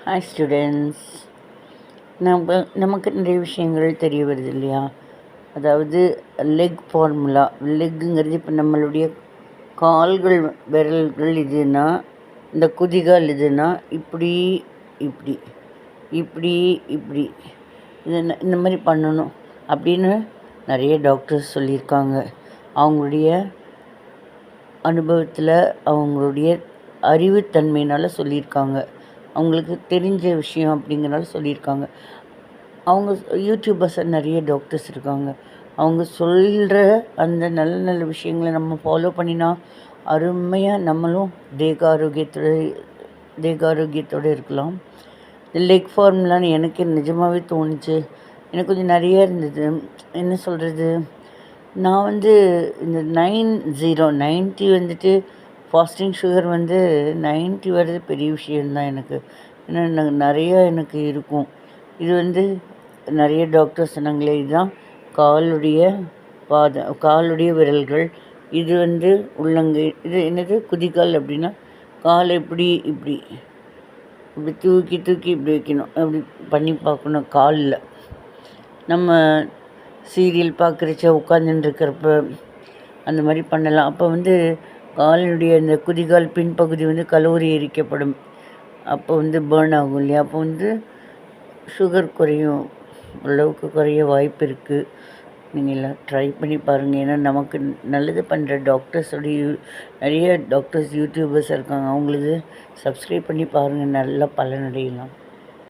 Hi students. நமக்கு நிறைய விஷயங்கள் தெரிய வருது இல்லையா? அதாவது லெக் ஃபார்முலா. லெக்குங்கிறது இப்போ நம்மளுடைய கால்கள் விரல்கள் இதுன்னா, இந்த குதிகால் இதுன்னா இப்படி இப்படி இப்படி இப்படி இது இந்த மாதிரி பண்ணணும் அப்படின்னு நிறைய டாக்டர்ஸ் சொல்லியிருக்காங்க. அவங்களுடைய அனுபவத்தில், அவங்களுடைய அறிவுத்தன்மையினால் சொல்லியிருக்காங்க. அவங்களுக்கு தெரிஞ்ச விஷயம் அப்படிங்கிறனால சொல்லியிருக்காங்க. அவங்க யூடியூபர்ஸை நிறைய டாக்டர்ஸ் இருக்காங்க. அவங்க சொல்கிற அந்த நல்ல நல்ல விஷயங்களை நம்ம ஃபாலோ பண்ணினா அருமையாக நம்மளும் தேக ஆரோக்கியத்தோடு இருக்கலாம். லெக் ஃபார்முலான்னு எனக்கு நிஜமாகவே தோணுச்சு. எனக்கு கொஞ்சம் நிறைய இருந்தது. என்ன சொல்கிறது, நான் இந்த 90 வந்துட்டு ஃபாஸ்டிங் சுகர் 90 வர்றது பெரிய விஷயந்தான் எனக்கு. ஏன்னா நிறையா எனக்கு இருக்கும். இது நிறைய டாக்டர் சொன்னாங்களே, இதுதான் காலுடைய விரல்கள், இது உள்ளங்கை, இது என்னது குதிகால் அப்படின்னா காலை இப்படி இப்படி இப்படி தூக்கி தூக்கி இப்படி வைக்கணும். அப்படி பண்ணி பார்க்கணும். காலில் நம்ம சீரியல் பார்க்குறச்ச உட்காந்துட்டுருக்கிறப்ப அந்த மாதிரி பண்ணலாம். அப்போ காலினுடைய இந்த குதிகால் பின்பகுதி கலோரி எரிக்கப்படும். அப்போ பேர்ன் ஆகும் இல்லையா? அப்போ சுகர் குறையும், ஓரளவுக்கு குறைய வாய்ப்பு இருக்குது. நீங்கள் எல்லாம் ட்ரை பண்ணி பாருங்கள். ஏன்னா நமக்கு நல்லது பண்ணுற நிறைய டாக்டர்ஸ் யூடியூபர்ஸ் இருக்காங்க. அவங்களுக்கு சப்ஸ்கிரைப் பண்ணி பாருங்கள், நல்லா பலனடையலாம்.